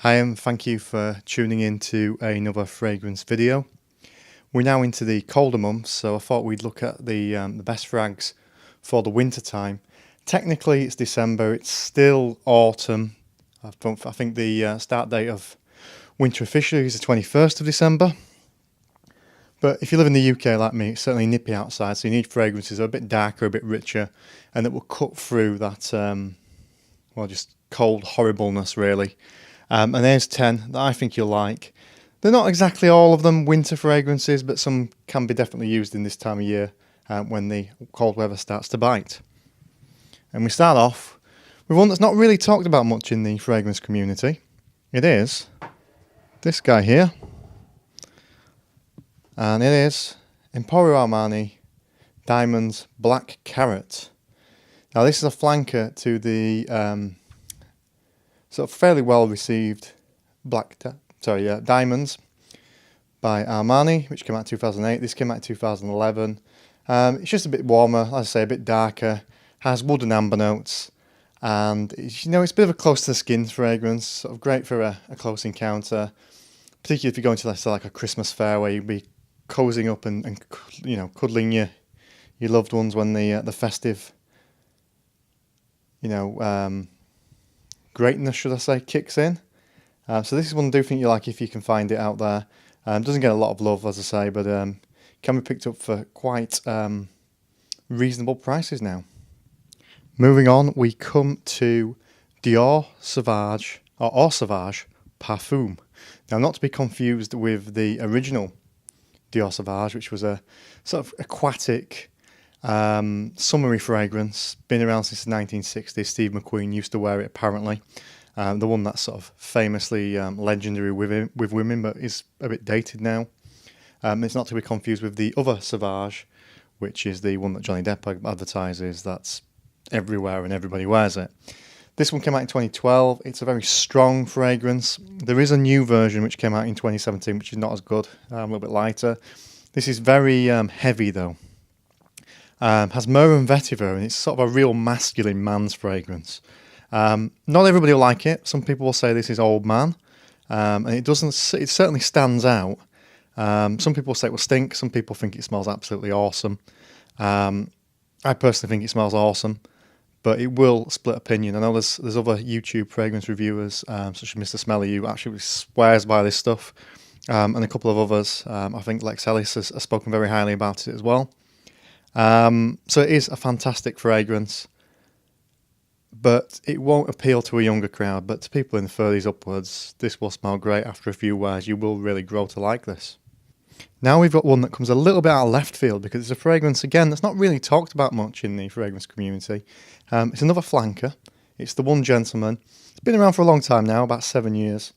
Hi, and thank you for tuning in to another fragrance video. We're now into the colder months, so I thought we'd look at the best frags for the winter time. Technically, it's December. It's still autumn. I think the start date of winter officially is the 21st of December. But if you live in the UK like me, it's certainly nippy outside, so you need fragrances that are a bit darker, a bit richer, and that will cut through that, just cold horribleness, really. And there's 10 that I think you'll like. They're not exactly all of them winter fragrances, but some can be definitely used in this time of year when the cold weather starts to bite. And we start off with one that's not really talked about much in the fragrance community. It is this guy here. And it is Emporio Armani Diamonds Black Karat. Now this is a flanker to the sort of fairly well received Diamonds by Armani, which came out in 2008. This came out in 2011. It's just a bit warmer, as I say, a bit darker, has wood and amber notes, and it's a bit of a close to the skin fragrance, sort of great for a close encounter, particularly if you're going to, let's say, like a Christmas fair where you'd be cozying up and cuddling your loved ones when the festive greatness, should I say, kicks in. So this is one I do think you like if you can find it out there. Doesn't get a lot of love, as I say, but can be picked up for quite reasonable prices now. Moving on, we come to Dior Sauvage, or Sauvage Parfum. Now, not to be confused with the original Dior Sauvage, which was a sort of aquatic, summery fragrance, been around since the 1960s. Steve McQueen used to wear it, apparently. The one that's sort of famously legendary with women, but is a bit dated now. It's not to be confused with the other Sauvage, which is the one that Johnny Depp advertises, that's everywhere and everybody wears it. This one came out in 2012. It's a very strong fragrance. There is a new version which came out in 2017, which is not as good, a little bit lighter. This is very heavy, though. Has myrrh and vetiver, and it's sort of a real masculine man's fragrance. Not everybody will like it. Some people will say this is old man, and it doesn't. It certainly stands out. Some people say it will stink. Some people think it smells absolutely awesome. I personally think it smells awesome, but it will split opinion. I know there's other YouTube fragrance reviewers, such as Mr. Smelly, who actually swears by this stuff, and a couple of others. I think Lex Ellis has spoken very highly about it as well. So it is a fantastic fragrance, but it won't appeal to a younger crowd. But to people in the 30s upwards, this will smell great after a few wears. You will really grow to like this. Now we've got one that comes a little bit out of left field because it's a fragrance, again, that's not really talked about much in the fragrance community. It's another flanker. It's the One Gentleman. It's been around for a long time now, about 7 years.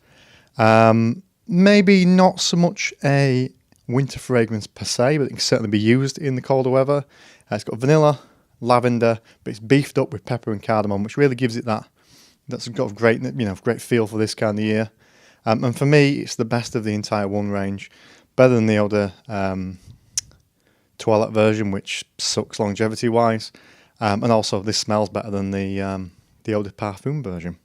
Maybe not so much a winter fragrance per se, but it can certainly be used in the colder weather. It's got vanilla, lavender, but it's beefed up with pepper and cardamom, which really gives it that's got a great feel for this kind of year. And for me, it's the best of the entire one range, better than the older toilette version, which sucks longevity wise, and also this smells better than the older parfum version.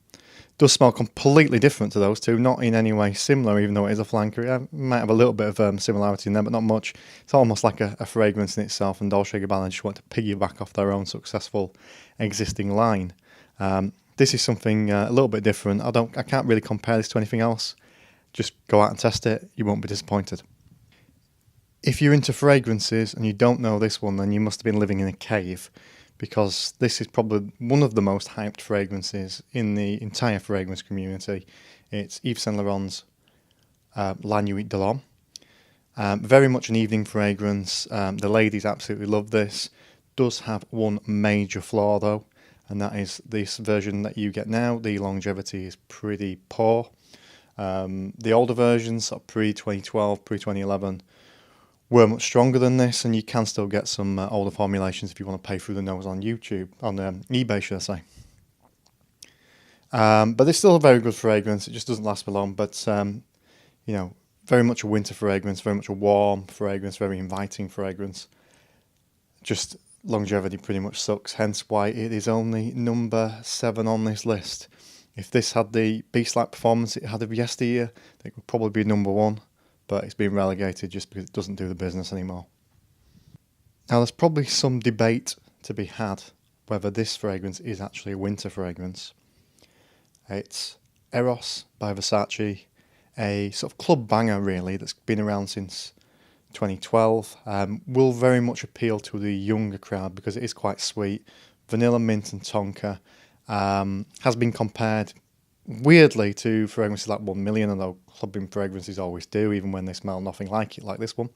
Does smell completely different to those two, not in any way similar, even though it is a flanker. It might have a little bit of similarity in there, but not much. It's almost like a fragrance in itself, and Dolce & Gabbana just want to piggyback off their own successful existing line. This is something a little bit different. I can't really compare this to anything else. Just go out and test it. You won't be disappointed. If you're into fragrances and you don't know this one, then you must have been living in a cave, because this is probably one of the most hyped fragrances in the entire fragrance community. It's Yves Saint Laurent's La Nuit de l'Homme. Very much an evening fragrance. The ladies absolutely love this. Does have one major flaw though, and that is this version that you get now. The longevity is pretty poor. The older versions, pre-2012, pre-2011, were much stronger than this, and you can still get some older formulations if you want to pay through the nose on YouTube, on eBay, should I say. But it's still a very good fragrance. It just doesn't last for long, but very much a winter fragrance, very much a warm fragrance, very inviting fragrance. Just longevity pretty much sucks, hence why it is only number 7 on this list. If this had the beast-like performance it had of yesteryear, it would probably be number one, but it's been relegated just because it doesn't do the business anymore. Now there's probably some debate to be had whether this fragrance is actually a winter fragrance. It's Eros by Versace, a sort of club banger really that's been around since 2012. Will very much appeal to the younger crowd because it is quite sweet. Vanilla, mint and tonka. Has been compared weirdly to fragrances like 1 Million, although clubbing fragrances always do, even when they smell nothing like it, like this one.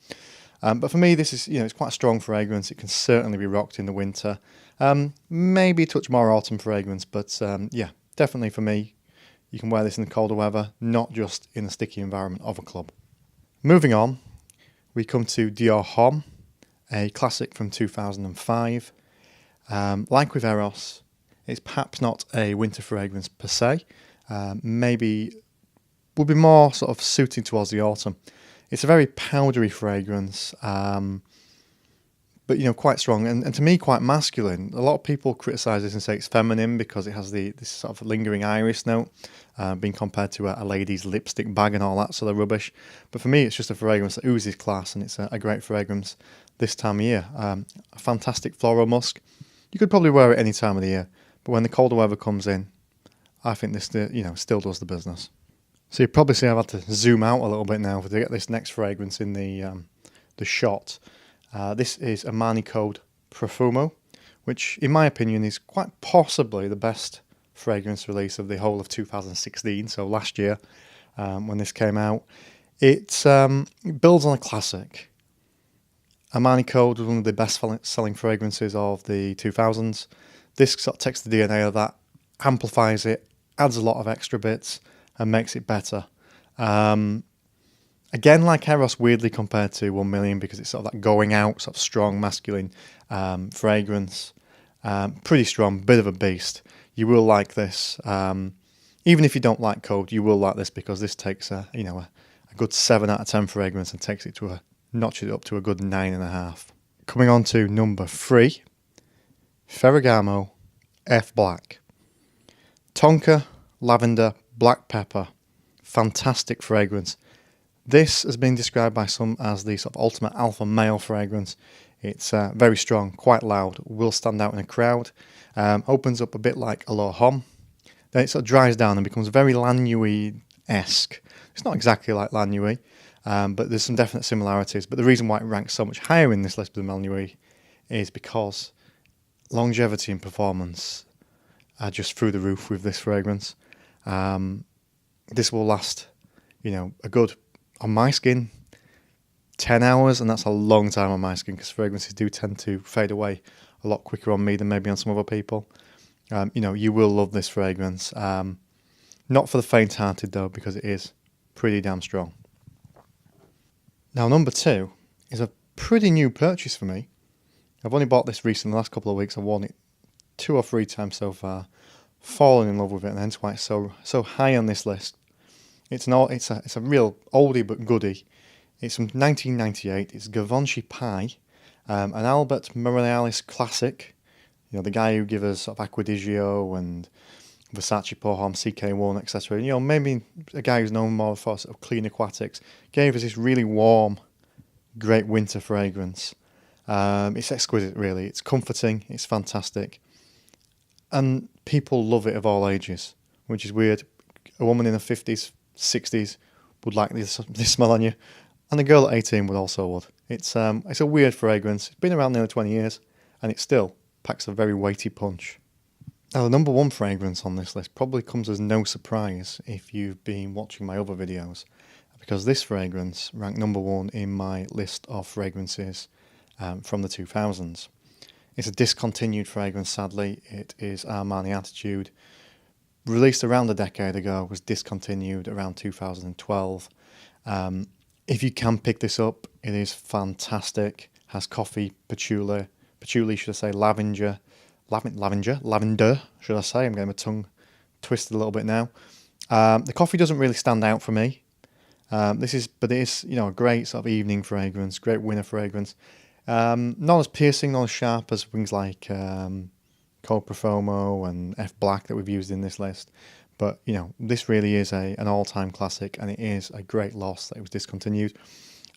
But for me, this is, it's quite a strong fragrance. It can certainly be rocked in the winter. Maybe a touch more autumn fragrance, but yeah, definitely for me, you can wear this in the colder weather, not just in the sticky environment of a club. Moving on, we come to Dior Homme, a classic from 2005. Like with Eros, it's perhaps not a winter fragrance per se. Maybe would be more sort of suited towards the autumn. It's a very powdery fragrance, but quite strong and to me quite masculine. A lot of people criticise this and say it's feminine because it has this sort of lingering iris note, being compared to a lady's lipstick bag and all that sort of rubbish. But for me, it's just a fragrance that oozes class, and it's a great fragrance this time of year. A fantastic floral musk. You could probably wear it any time of the year, but when the colder weather comes in, I think this still does the business. So you probably see I've had to zoom out a little bit now to get this next fragrance in the shot. This is Armani code Profumo, which in my opinion is quite possibly the best fragrance release of the whole of 2016, so last year when this came out. It builds on a classic. Armani Code was one of the best selling fragrances of the 2000s. This sort of takes the DNA of that, amplifies it, adds a lot of extra bits and makes it better. Again, like Eros, weirdly compared to 1 Million because it's sort of that going out, sort of strong masculine fragrance. Pretty strong, bit of a beast. You will like this. Even if you don't like Code, you will like this because this takes a good 7 out of 10 fragrance and takes it to notches it up to a good 9.5. Coming on to number 3, Ferragamo F Black. Tonka, lavender, black pepper. Fantastic fragrance. This has been described by some as the sort of ultimate alpha male fragrance. It's very strong, quite loud, will stand out in a crowd. Opens up a bit like Dior Homme. Then it sort of dries down and becomes very La Nuit-esque. It's not exactly like La Nuit, but there's some definite similarities. But the reason why it ranks so much higher in this list than La Nuit is because longevity and performance are just through the roof with this fragrance. This will last, a good, on my skin, 10 hours, and that's a long time on my skin because fragrances do tend to fade away a lot quicker on me than maybe on some other people. You will love this fragrance. Not for the faint-hearted though, because it is pretty damn strong. Now number 2 is a pretty new purchase for me. I've only bought this recently, the last couple of weeks. I've worn it 2 or 3 times so far. Fallen in love with it, and hence why it's so high on this list. It's a real oldie but goodie. It's from 1998. It's Givenchy Pie, an Albert Morales classic. The guy who gave us sort of Acquadigio and Versace, Dior Homme, CK1, etc. Maybe a guy who's known more for sort of clean aquatics, gave us this really warm, great winter fragrance. It's exquisite, really. It's comforting. It's fantastic. And people love it of all ages, which is weird. A woman in her 50s, 60s would like this smell on you. And a girl at 18 would also would. It's a weird fragrance. It's been around nearly 20 years, and it still packs a very weighty punch. Now, the number 1 fragrance on this list probably comes as no surprise if you've been watching my other videos, because this fragrance ranked number 1 in my list of fragrances from the 2000s. It's a discontinued fragrance, sadly. It is Armani Attitude. Released around a decade ago, was discontinued around 2012. If you can pick this up, it is fantastic. Has coffee, patchouli, should I say, lavender, should I say. I'm getting my tongue twisted a little bit now. The coffee doesn't really stand out for me. But it is, a great sort of evening fragrance, great winter fragrance. Not as piercing, not as sharp as things like Cold Profumo and F Black that we've used in this list. But, you know, this really is an all-time classic, and it is a great loss that it was discontinued.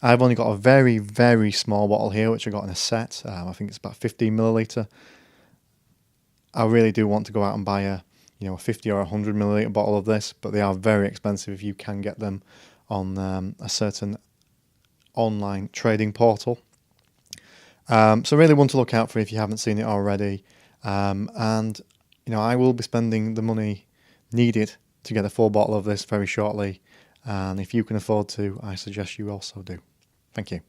I've only got a very, very small bottle here, which I got in a set. I think it's about 15 milliliter. I really do want to go out and buy a 50 or 100 milliliter bottle of this, but they are very expensive if you can get them on a certain online trading portal. So really one to look out for if you haven't seen it already. And I will be spending the money needed to get a full bottle of this very shortly. And if you can afford to, I suggest you also do. Thank you.